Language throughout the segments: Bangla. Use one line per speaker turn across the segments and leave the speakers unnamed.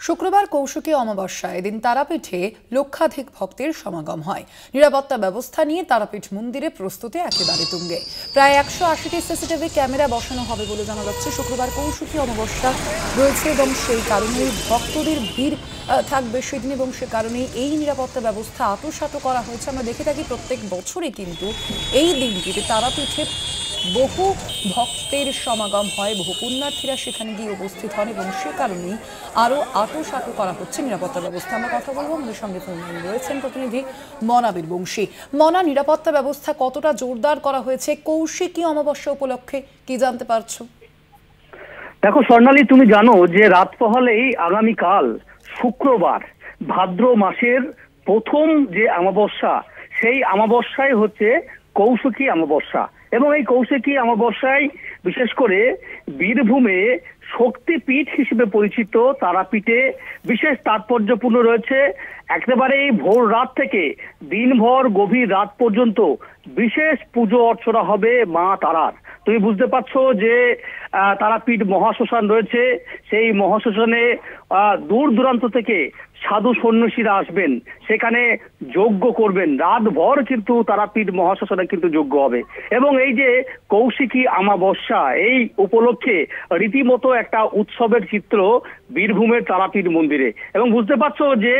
শুক্রবার কৌশিকী অমাবস্যা এদিন তারাপীঠে লক্ষাধিক ভক্তের সমাগম হয়। নিরাপত্তা ব্যবস্থা নিয়ে তারাপীঠ মন্দিরে প্রস্তুতি একেবারে তুঙ্গে। প্রায় 180টি সিসিটিভি ক্যামেরা বসানো হবে বলে জানা যাচ্ছে। শুক্রবার কৌশিকী অমাবস্যা রয়েছে এবং সেই কারণে ভক্তদের ভিড় থাকবে সেদিন এবং সে কারণে এই নিরাপত্তা ব্যবস্থা আঁটোসাঁটো করা হয়েছে। আমরা দেখে থাকি প্রত্যেক বছরই কিন্তু এই দিনটিতে তারাপীঠে বহু ভক্তের সমাগম হয়, বহু পুণ্যার্থীরা সেখানে গিয়ে উপস্থিত হন এবং সে কারণেই আরো আঁটোসাঁটো করা হচ্ছে নিরাপত্তা ব্যবস্থা। আমরা কথা বলবো, আমাদের সঙ্গে ফোন লাইনে রয়েছেন প্রতিনিধি মনা বীরবংশী। মনা, নিরাপত্তা ব্যবস্থা কতটা জোরদার করা হয়েছে কৌশিকী অমাবস্যা উপলক্ষে, কি জানতে পারছো?
দেখো স্বর্ণালী, তুমি জানো যে রাত পহলেই আগামীকাল শুক্রবার ভাদ্র মাসের প্রথম যে অমাবস্যা, সেই অমাবস্যায় হচ্ছে কৌশিকী অমাবস্যা। এবং এই কৌশিকী অমাবস্যায় বিশেষ করে বীরভূমে শক্তিপীঠ হিসেবে পরিচিত তারাপীঠে বিশেষ তাৎপর্যপূর্ণ রয়েছে। একেবারেই ভোর রাত থেকে দিনভর গভীর রাত পর্যন্ত বিশেষ পুজো অর্চনা হবে মা তারার। তুমি বুঝতে পারছো যে তারাপীঠ মহাশ্মশান রয়েছে, সেই মহাশ্মশানে দূর দূরান্ত থেকে সাধু সন্ন্যাসীরা আসবেন, সেখানে যজ্ঞ করবেন। রাতভর কিন্তু তারাপীঠ মহাশ্মশানে কিন্তু যজ্ঞ হবে। এবং এই যে কৌশিকী অমাবস্যা, এই উপলক্ষে রীতিমতো একটা উৎসবের চিত্র বীরভূমের তারাপীঠ মন্দিরে। এবং বুঝতে পারছো যে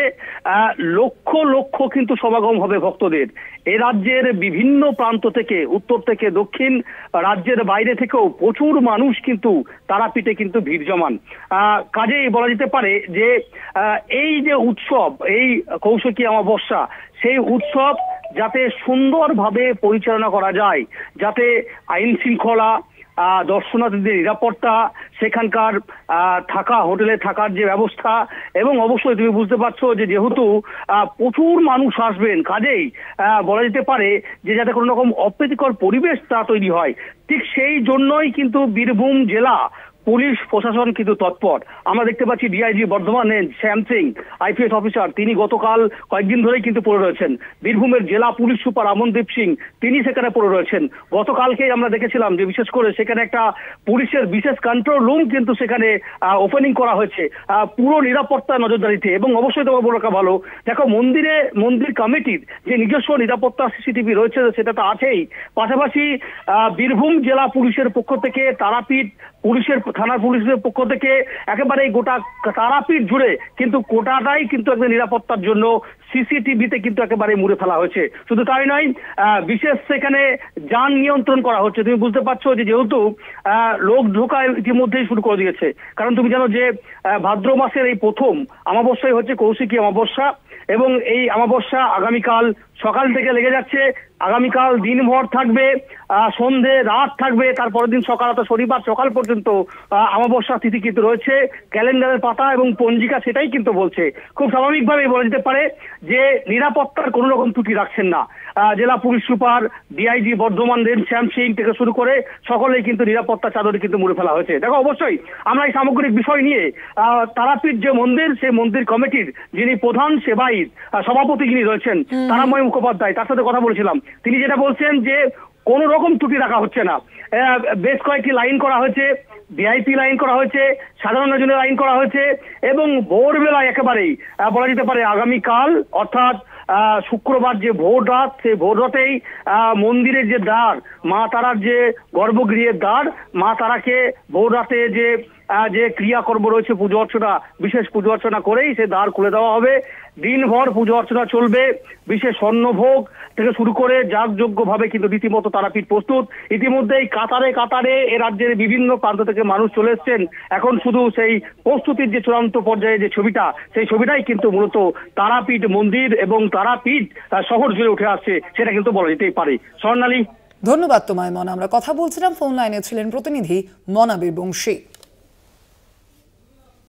লক্ষ লক্ষ কিন্তু সমাগম হবে ভক্তদের। এই রাজ্যের বিভিন্ন প্রান্ত থেকে, উত্তর থেকে দক্ষিণ, রাজ্যের বাইরে থেকেও প্রচুর মানুষ কিন্তু তারাপীঠে কিন্তু ভিড় জমান। কাজেই বলা যেতে পারে যে এই যে উৎসব, এই কৌশিকী অমাবস্যা, সেই উৎসব যাতে সুন্দরভাবে পরিচালনা করা যায়, যাতে আইন শৃঙ্খলা, দর্শনার্থীদের নিরাপত্তা, সেখানকার থাকা, হোটেলে থাকার যে ব্যবস্থা, এবং অবশ্যই তুমি বুঝতে পারছো যে যেহেতু প্রচুর মানুষ আসবেন, কাজেই বলা যেতে পারে যে যাতে কোনো রকম অপ্রীতিকর পরিবেশ তা তৈরি হয়। ঠিক সেই জন্যই কিন্তু বীরভূম জেলা পুলিশ প্রশাসন কিন্তু তৎপর। আমরা দেখতে পাচ্ছি ডিআইজি বর্ধমানের শ্যাম সিং, আইপিএস অফিসার, তিনি গতকাল কয়েকদিন ধরেই কিন্তু পড়ে রয়েছেন। বীরভূমের জেলা পুলিশ সুপার আমনদীপ সিং, তিনি সেখানে পড়ে রয়েছেন। গতকালকেই আমরা দেখেছিলাম যে বিশেষ করে সেখানে একটা পুলিশের বিশেষ কন্ট্রোল রুম কিন্তু সেখানে ওপেনিং করা হয়েছে পুরো নিরাপত্তা নজরদারিতে। এবং অবশ্যই তোমার বড় রাখা ভালো, দেখো মন্দির কমিটির যে নিজস্ব নিরাপত্তা সিসিটিভি রয়েছে সেটা তো আছেই, পাশাপাশি বীরভূম জেলা পুলিশের পক্ষ থেকে, তারাপীঠ পুলিশের থানার পুলিশের পক্ষ থেকে একেবারে গোটা তারাপীঠ জুড়ে কিন্তু গোটাটাই কিন্তু একটা নিরাপত্তার জন্য সিসিটিভিতে কিন্তু একেবারে মুড়ে ফেলা হয়েছে। শুধু তাই নয়, বিশেষ সেখানে যান নিয়ন্ত্রণ করা হচ্ছে। তুমি বুঝতে পারছো যে যেহেতু লোক ঢোকা ইতিমধ্যেই শুরু করে দিয়েছে, কারণ তুমি জানো যে ভাদ্র মাসের এই প্রথম অমাবস্যাই হচ্ছে কৌশিকী অমাবস্যা। এবং এই অমাবস্যা আগামীকাল সকাল থেকে লেগে যাচ্ছে, আগামীকাল দিনভর থাকবে, সন্ধে রাত থাকবে, তারপরের দিন সকাল অর্থাৎ শনিবার সকাল পর্যন্ত অমাবস্যা তিথি কিন্তু রয়েছে। ক্যালেন্ডারের পাতা এবং পঞ্জিকা সেটাই কিন্তু বলছে। খুব স্বাভাবিকভাবেই বলা যেতে পারে যে নিরাপত্তার কোনো রকম ত্রুটি রাখছেন না জেলা পুলিশ সুপার, ডিআইজি বর্ধমানের শ্যাম সিং থেকে শুরু করে সকলেই কিন্তু নিরাপত্তা চাদরে কিন্তু মুড়ে ফেলা হয়েছে। দেখো অবশ্যই আমরা এই সামগ্রিক বিষয় নিয়ে তারাপীঠ যে মন্দির, সেই মন্দির কমিটির যিনি প্রধান সেবায়িত সভাপতি যিনি রয়েছেন তারাময় মুখোপাধ্যায়, তার সাথে কথা বলেছিলাম। তিনি যেটা বলছেন যে কোন রকম ত্রুটি রাখা হচ্ছে না। বেশ কয়েকটি লাইন করা হয়েছে, ভিআইপি লাইন করা হয়েছে, সাধারণ জনের লাইন করা হয়েছে। এবং ভোরবেলায় একেবারেই বলা যেতে পারে আগামীকাল অর্থাৎ শুক্রবার যে ভোর রাত, সেই ভোর রাতেই মন্দিরের যে দ্বার, মা তারার যে গর্ভগৃহের দ্বার, মা তারাকে ভোর রাতে যে ক্রিয়াকর্ম রয়েছে, পুজো অর্চনা, বিশেষ পুজো অর্চনা করেই সে দ্বার খুলে দেওয়া হবে। দিনভর পুজো অর্চনা চলবে, বিশেষ অন্নভোগ থেকে শুরু করে যাগযজ্ঞ ভাবে কিন্তু রীতিমতো তারাপীঠ প্রস্তুত। ইতিমধ্যেই কাতারে কাতারে এ রাজ্যের বিভিন্ন প্রান্ত থেকে মানুষ চলে এসছেন। এখন শুধু সেই প্রস্তুতির যে চূড়ান্ত পর্যায়ে যে ছবিটা, সেই ছবিটাই কিন্তু মূলত তারাপীঠ মন্দির এবং তারাপীঠ শহর জুড়ে উঠে আসছে, সেটা কিন্তু বলা যেতেই পারে। স্বর্ণালী,
ধন্যবাদ তোমায় মনা। আমরা কথা বলছিলাম, ফোন লাইনে ছিলেন প্রতিনিধি মনা বীরবংশী।